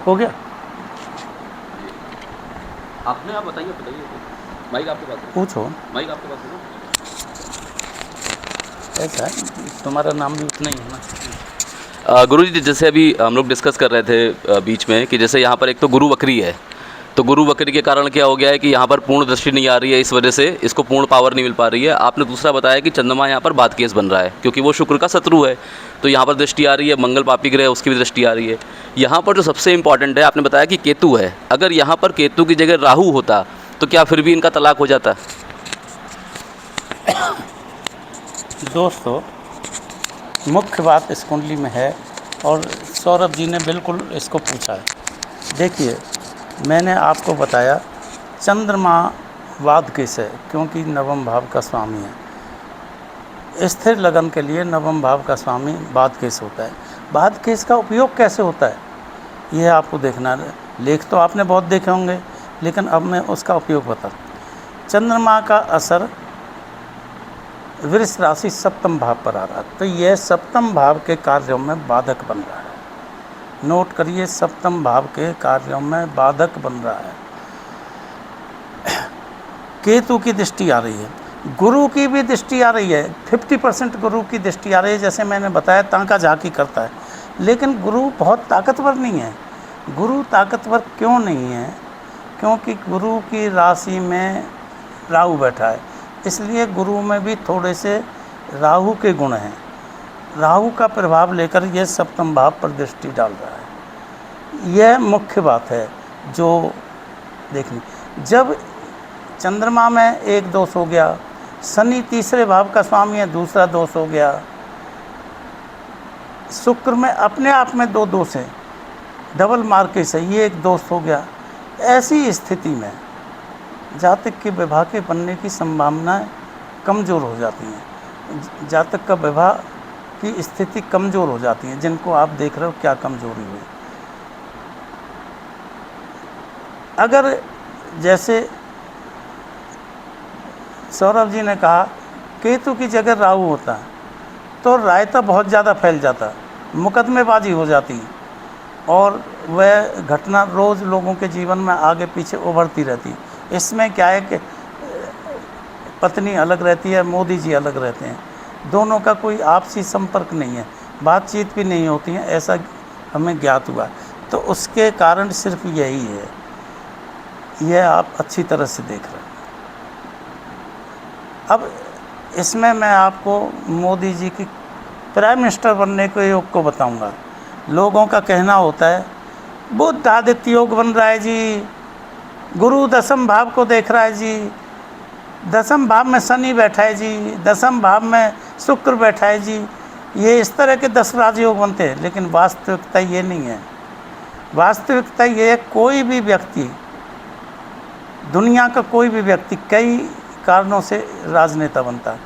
हो गया? आपने आप बताइए बताइए, माइक आपके पास है, पूछो। माइक आपके पास है ना? ऐसा है, तुम्हारा नाम भी उतना ही है ना। गुरुजी जैसे अभी हम लोग डिस्कस कर रहे थे बीच में कि जैसे यहाँ पर एक तो गुरु वक्री है, तो गुरु वक्री के कारण क्या हो गया है कि यहाँ पर पूर्ण दृष्टि नहीं आ रही है, इस वजह से इसको पूर्ण पावर नहीं मिल पा रही है। आपने दूसरा बताया कि चंद्रमा यहाँ पर बात केस बन रहा है क्योंकि वो शुक्र का शत्रु है, तो यहाँ पर दृष्टि आ रही है, मंगल पापी ग्रह उसकी भी दृष्टि आ रही है। यहाँ पर जो सबसे इंपॉर्टेंट है, आपने बताया कि केतु है, अगर यहाँ पर केतु की जगह राहु होता तो क्या फिर भी इनका तलाक हो जाता? दोस्तों, मुख्य बात इस कुंडली में है और सौरभ जी ने बिल्कुल इसको पूछा है। देखिए, मैंने आपको बताया चंद्रमा वाद केस है क्योंकि नवम भाव का स्वामी है। स्थिर लगन के लिए नवम भाव का स्वामी वाद केस होता है। वाद केस का उपयोग कैसे होता है यह आपको देखना है। लेख तो आपने बहुत देखे होंगे, लेकिन अब मैं उसका उपयोग बता। चंद्रमा का असर वृष राशि सप्तम भाव पर आ रहा है, तो यह सप्तम भाव के कार्यों में बाधक बन रहा है। नोट करिए, सप्तम भाव के कार्यों में बाधक बन रहा है। केतु की दृष्टि आ रही है, गुरु की भी दृष्टि आ रही है। 50% गुरु की दृष्टि आ रही है, जैसे मैंने बताया तांका झाकी करता है। लेकिन गुरु बहुत ताकतवर नहीं है। गुरु ताकतवर क्यों नहीं है? क्योंकि गुरु की राशि में राहु बैठा है, इसलिए गुरु में भी थोड़े से राहु के गुण हैं। राहु का प्रभाव लेकर यह सप्तम भाव पर दृष्टि डाल रहा है। यह मुख्य बात है जो देखनी। जब चंद्रमा में एक दोष हो गया, शनि तीसरे भाव का स्वामी है, दूसरा दोष हो गया, शुक्र में अपने आप में दो दोष हैं, डबल मार्केस है, ये एक दोष हो गया। ऐसी स्थिति में जातक के विवाह के बनने की संभावनाएं कमज़ोर हो जाती हैं। जातक का विवाह की स्थिति कमज़ोर हो जाती है। जिनको आप देख रहे हो क्या कमज़ोरी हुई। अगर जैसे सौरभ जी ने कहा केतु की जगह राहु होता तो रायता बहुत ज़्यादा फैल जाता, मुकदमेबाजी हो जाती और वह घटना रोज़ लोगों के जीवन में आगे पीछे उभरती रहती। इसमें क्या है कि पत्नी अलग रहती है, मोदी जी अलग रहते हैं, दोनों का कोई आपसी संपर्क नहीं है, बातचीत भी नहीं होती है, ऐसा हमें ज्ञात हुआ। तो उसके कारण सिर्फ यही है, यह आप अच्छी तरह से देख रहे हैं। अब इसमें मैं आपको मोदी जी की प्राइम मिनिस्टर बनने के योग को बताऊंगा। लोगों का कहना होता है बुध आदित्य योग बन रहा है जी, गुरु दसम भाव को देख रहा है जी, दसम भाव में शनि बैठा है जी, दसम भाव में शुक्र बैठा है जी, ये इस तरह के 10 राजयोग बनते हैं। लेकिन वास्तविकता ये नहीं है। वास्तविकता ये है, कोई भी व्यक्ति, दुनिया का कोई भी व्यक्ति कई कारणों से राजनेता बनता है।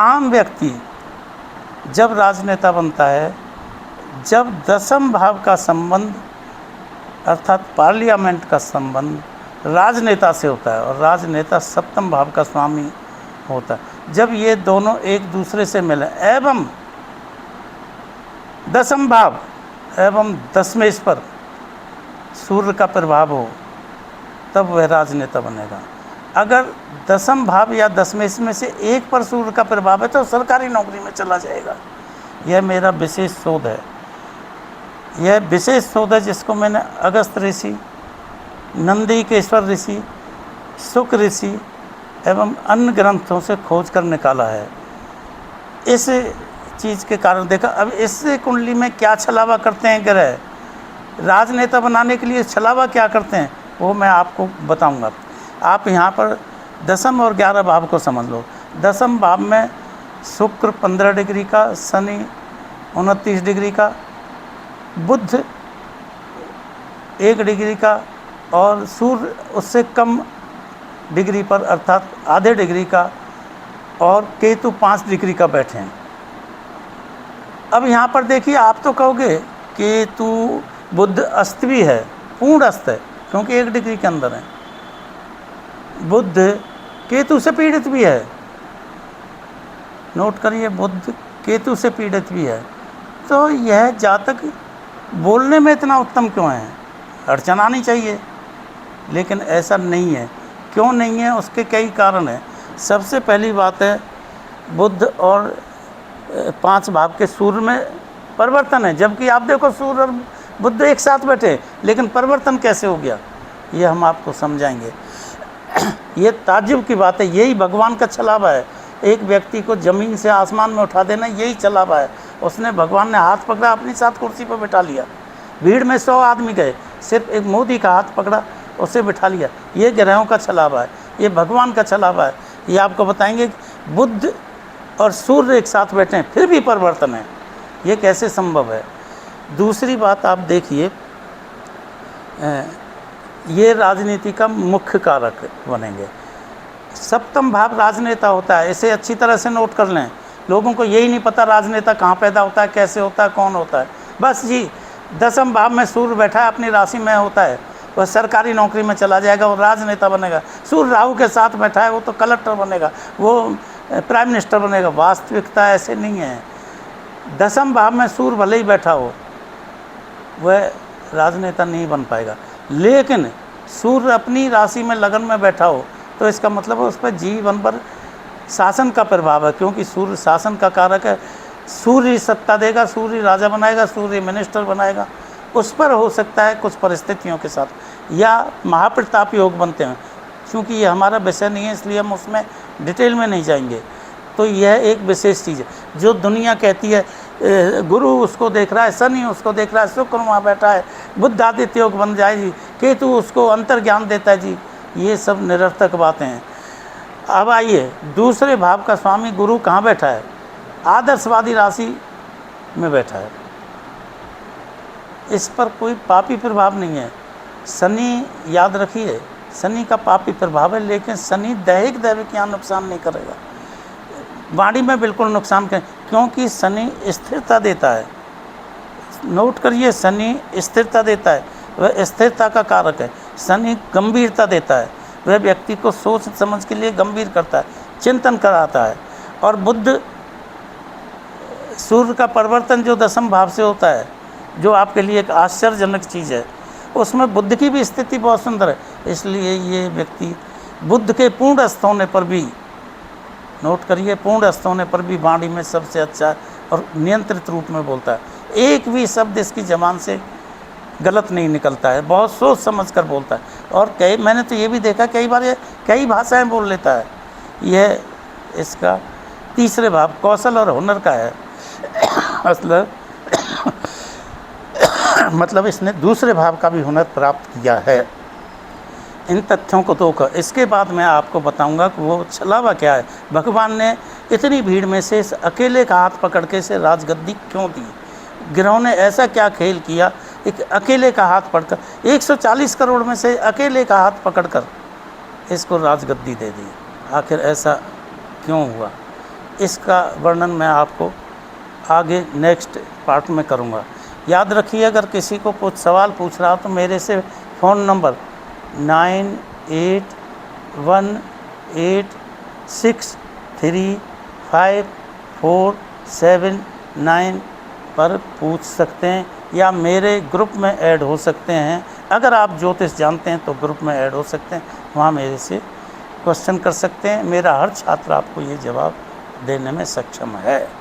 आम व्यक्ति जब राजनेता बनता है जब दसम भाव का संबंध अर्थात पार्लियामेंट का संबंध राजनेता से होता है और राजनेता सप्तम भाव का स्वामी होता है। जब ये दोनों एक दूसरे से मिले एवं दसम भाव एवं दशमेश पर सूर्य का प्रभाव हो, तब वह राजनेता बनेगा। अगर दसम भाव या दशमेश में से एक पर सूर्य का प्रभाव है तो सरकारी नौकरी में चला जाएगा। यह मेरा विशेष शोध है। यह विशेष शोध है जिसको मैंने अगस्त ऋषि, नंदीकेश्वर ऋषि, शुक ऋषि एवं अन्य ग्रंथों से खोज कर निकाला है। इस चीज़ के कारण देखा। अब इस कुंडली में क्या छलावा करते हैं ग्रह, राजनेता बनाने के लिए छलावा क्या करते हैं वो मैं आपको बताऊंगा। आप यहाँ पर दसम और 11 भाव को समझ लो। दसम भाव में शुक्र 15 डिग्री का, शनि 29 डिग्री का, बुध 1 डिग्री का और सूर्य उससे कम डिग्री पर अर्थात आधे डिग्री का, और केतु 5 डिग्री का बैठे हैं। अब यहाँ पर देखिए, आप तो कहोगे केतु बुध अस्त भी है, पूर्ण अस्त है क्योंकि 1 डिग्री के अंदर है। बुध केतु से पीड़ित भी है, नोट करिए, बुध केतु से पीड़ित भी है। तो यह जातक बोलने में इतना उत्तम क्यों है, अड़चन आनी चाहिए, लेकिन ऐसा नहीं है। क्यों नहीं है, उसके कई कारण हैं। सबसे पहली बात है, बुध और 5 भाव के सूर्य में परिवर्तन है, जबकि आप देखो सूर्य और बुध एक साथ बैठे, लेकिन परिवर्तन कैसे हो गया ये हम आपको समझाएंगे। ये ताज्जुब की बात है, यही भगवान का छलावा है। एक व्यक्ति को ज़मीन से आसमान में उठा देना, यही छलावा है। उसने, भगवान ने हाथ पकड़ा, अपनी साथ कुर्सी पर बिठा लिया। भीड़ में 100 आदमी गए, सिर्फ एक मोदी का हाथ पकड़ा, उसे बिठा लिया। ये ग्रहों का छलावा है, ये भगवान का छलावा है। ये आपको बताएंगे कि बुध और सूर्य एक साथ बैठे हैं, फिर भी परिवर्तन है, ये कैसे संभव है। दूसरी बात आप देखिए, ये राजनीति का मुख्य कारक बनेंगे। सप्तम भाव राजनेता होता है, इसे अच्छी तरह से नोट कर लें। लोगों को यही नहीं पता राजनेता कहाँ पैदा होता है, कैसे होता है, कौन होता है। बस जी, 10वें भाव में सूर्य बैठा है, अपनी राशि में होता है, वह सरकारी नौकरी में चला जाएगा, वो राजनेता बनेगा। सूर्य राहु के साथ बैठा है, वो तो कलेक्टर बनेगा, वो प्राइम मिनिस्टर बनेगा। वास्तविकता ऐसे नहीं है। 10वें भाव में सूर्य भले ही बैठा हो, वह राजनेता नहीं बन पाएगा। लेकिन सूर्य अपनी राशि में लगन में बैठा हो, तो इसका मतलब है उस पर जीवन भर शासन का प्रभाव है, क्योंकि सूर्य शासन का कारक है। सूर्य सत्ता देगा, सूर्य राजा बनाएगा, सूर्य मिनिस्टर बनाएगा। उस पर हो सकता है कुछ परिस्थितियों के साथ, या महाप्रताप योग बनते हैं। क्योंकि ये हमारा विषय नहीं है, इसलिए हम उसमें डिटेल में नहीं जाएंगे। तो यह एक विशेष चीज़ है। जो दुनिया कहती है गुरु उसको देख रहा है, शनि उसको देख रहा है, शुक्र वहाँ बैठा है, बुध आदित्य योग बन जाए जी, केतु उसको अंतर ज्ञान देता है जी, ये सब निरर्थक बातें हैं। अब आइए, दूसरे भाव का स्वामी गुरु कहाँ बैठा है? आदर्शवादी राशि में बैठा है। इस पर कोई पापी प्रभाव नहीं है। शनि, याद रखिए, शनि का पापी प्रभाव है, लेकिन शनि दैहिक दैविक यहाँ नुकसान नहीं करेगा, वाणी में बिल्कुल नुकसान करें, क्योंकि शनि स्थिरता देता है। नोट करिए, शनि स्थिरता देता है, वह स्थिरता का कारक है। शनि गंभीरता देता है, वह व्यक्ति को सोच समझ के लिए गंभीर करता है, चिंतन कराता है। और बुध, सूर्य का परिवर्तन जो 10वें भाव से होता है, जो आपके लिए एक आश्चर्यजनक चीज़ है, उसमें बुध की भी स्थिति बहुत सुंदर है। इसलिए ये व्यक्ति बुध के पूर्ण अस्त होने पर भी, नोट करिए, पूर्ण अस्त होने पर भी वाणी में सबसे अच्छा और नियंत्रित रूप में बोलता है। एक भी शब्द इसकी ज़बान से गलत नहीं निकलता है, बहुत सोच समझ कर बोलता है। और मैंने तो ये भी देखा, कई बार ये कई भाषाएं बोल लेता है। यह इसका तीसरे भाव कौशल और हुनर का है। मतलब इसने दूसरे भाव का भी हुनर प्राप्त किया है। इन तथ्यों को तो इसके बाद मैं आपको बताऊंगा कि वो छलावा क्या है। भगवान ने इतनी भीड़ में से इस अकेले का हाथ पकड़ के इसे राजगद्दी क्यों दी? ग्रहों ने ऐसा क्या खेल किया, एक अकेले का हाथ पकड़कर 140 करोड़ में से अकेले का हाथ पकड़कर इसको राजगद्दी दे दी? आखिर ऐसा क्यों हुआ? इसका वर्णन मैं आपको आगे नेक्स्ट पार्ट में करूँगा। याद रखिए, अगर किसी को कुछ सवाल पूछ रहा हो तो मेरे से फ़ोन नंबर 9881635479 पर पूछ सकते हैं, या मेरे ग्रुप में ऐड हो सकते हैं। अगर आप ज्योतिष जानते हैं तो ग्रुप में ऐड हो सकते हैं, वहाँ मेरे से क्वेश्चन कर सकते हैं। मेरा हर छात्र आपको ये जवाब देने में सक्षम है।